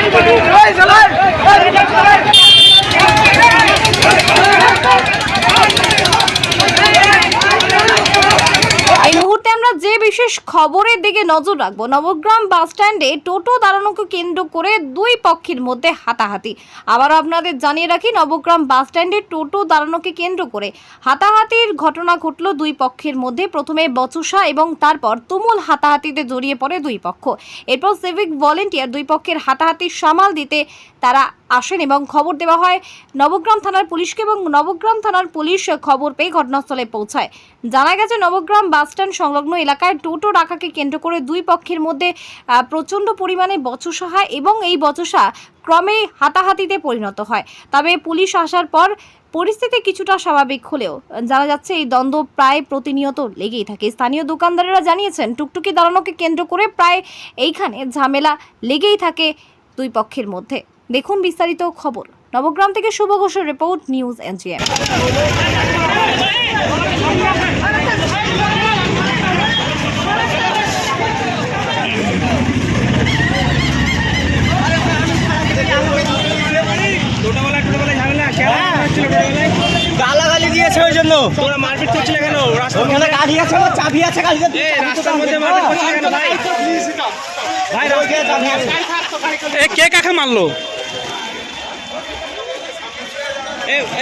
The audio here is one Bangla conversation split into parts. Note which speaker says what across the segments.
Speaker 1: এই মুহূর্তে আমরা যে বিশেষ খবরের দিকে নজর রাখবো, নবগ্রাম বাস স্ট্যান্ডে টোটো দাঁড়ানোকে কেন্দ্র করে দুই পক্ষের মধ্যে হাতাহাতি। আবারও আপনাদের জানিয়ে রাখি, নবগ্রাম বাস স্ট্যান্ডে টোটো দাঁড়ানোকে কেন্দ্র করে হাতাহাতির ঘটনা ঘটল দুই পক্ষের মধ্যে। প্রথমে বচসা এবং তারপর তুমুল হাতাহাতিতে জড়িয়ে পড়ে দুই পক্ষ। এরপর সিভিক ভলেন্টিয়ার দুই পক্ষের হাতাহাতি সামাল দিতে তারা আসেন এবং খবর দেওয়া হয় নবগ্রাম থানার পুলিশকে, এবং নবগ্রাম থানার পুলিশ খবর পেয়ে ঘটনাস্থলে পৌঁছায়। জানা গেছে, নবগ্রাম বাস স্ট্যান্ড সংলগ্ন এলাকায় টোটো রাখাকে কেন্দ্র করে দুই পক্ষের মধ্যে প্রচণ্ড পরিমাণে বচসা হয় এবং এই বচসা ক্রমে হাতাহাতিতে পরিণত হয়। তবে পুলিশ আসার পর পরিস্থিতি কিছুটা স্বাভাবিক হলেও জানা যাচ্ছে এই দ্বন্দ্ব প্রায় প্রতিনিয়ত লেগেই থাকে। স্থানীয় দোকানদারেরা জানিয়েছেন, টুকটুকি দাঁড়ানোকে কেন্দ্র করে প্রায় এইখানে ঝামেলা লেগেই থাকে দুই পক্ষের মধ্যে। দেখুন বিস্তারিত খবর। নবগ্রাম থেকে শুভ ঘোষের রিপোর্ট, নিউজ এনজিএম।
Speaker 2: গালাগালি দিয়েছে ওই জন্য
Speaker 3: তোরা মারপিট করছিলে কেন?
Speaker 2: ওখানে গাড়ি আছে, আমার চাবি আছে,
Speaker 3: রাস্তার মধ্যে মারপিট করছিলে কেন ভাই? ভাই
Speaker 2: চাবি আছে।
Speaker 3: এ কে কাকে মারলো?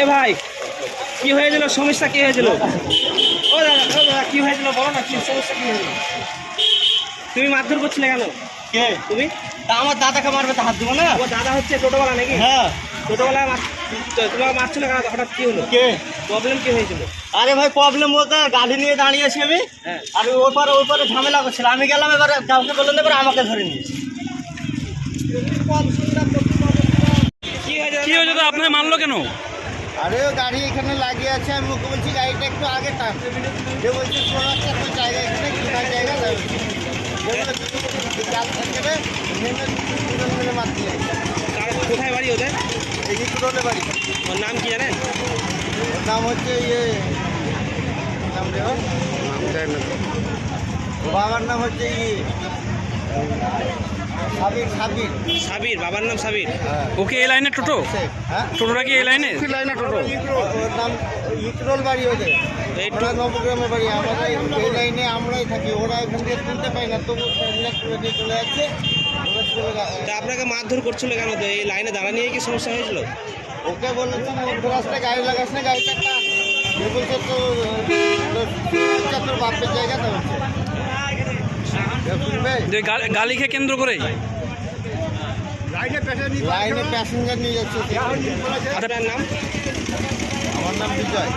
Speaker 3: এ ভাই, কি হয়েছিল? সমস্যা কি হয়েছিল? ও দাদা কি হয়েছিল বলো না, কি সমস্যা কি হয়েছিল? তুমি মারধর করছিলে কেন?
Speaker 2: কে
Speaker 3: তুমি?
Speaker 2: তা আমার দাদাকে মারবে তো হাত দেবো না?
Speaker 3: ও দাদা হচ্ছে টোটোওয়ালা নাকি?
Speaker 2: হ্যাঁ।
Speaker 3: টোটোওয়ালা তোমার মারছিল কেন? হঠাৎ কি হলো?
Speaker 2: কে
Speaker 3: প্রবলেম কি হয়েছিল?
Speaker 2: আরে ভাই প্রবলেম বলতে গাড়ি নিয়ে দাঁড়িয়েছি আমি,
Speaker 3: হ্যাঁ।
Speaker 2: আর ওই পারে ঝামেলা করছিল। আমি গেলাম, এবারে কাউকে বললেন, এবারে আমাকে ধরে নিয়েছি।
Speaker 3: কি হয়েছে তো আপনার মারলো কেন?
Speaker 4: আরে ও গাড়ি এখানে লাগিয়ে আছে, আমি ওকে বলছি গাড়িটা একটু আগে টান, যে বলছে কোনো একটা জায়গা এখানে কোথায় জায়গা যাবে মিলে মারতে যাই।
Speaker 3: কোথায় বাড়ি ওদের?
Speaker 4: এই যে পুরোনো বাড়ি।
Speaker 3: ওর নাম কি জানেন?
Speaker 4: ওর নাম হচ্ছে নাম রে ওর বাবার নাম হচ্ছে সাবির।
Speaker 3: সাবির, বাবার নাম সাবির।
Speaker 4: হ্যাঁ।
Speaker 3: ওকে এই লাইনে টোটো?
Speaker 4: হ্যাঁ,
Speaker 3: টোটোটা কি এই লাইনে? টোটো
Speaker 4: ওর নাম ইকরোল বাড়ি ওদের। ওরা নবগ্রামের বাড়ি। আমাদের এই লাইনে আমরাই থাকি, ওরা এখান থেকে তুলতে পাই না, তবু নিয়ে চলে যাচ্ছে।
Speaker 3: তা আপনাকে মারধর করছিল কেন? তো এই লাইনে দাঁড়া নিয়ে কি সমস্যা হয়েছিল?
Speaker 4: ওকে বলেছি মধ্য রাস্তায় গাড়ি লাগাস না, গাড়িটা কাট। এ বলছে তোর বাপের জায়গাটা হচ্ছে শুনবে।
Speaker 3: গালিকে কেন্দ্র করে
Speaker 4: লাইনে প্যাসেঞ্জার নিয়ে যাচ্ছে।
Speaker 3: আপনার নাম?
Speaker 4: আমার নাম বিজয়।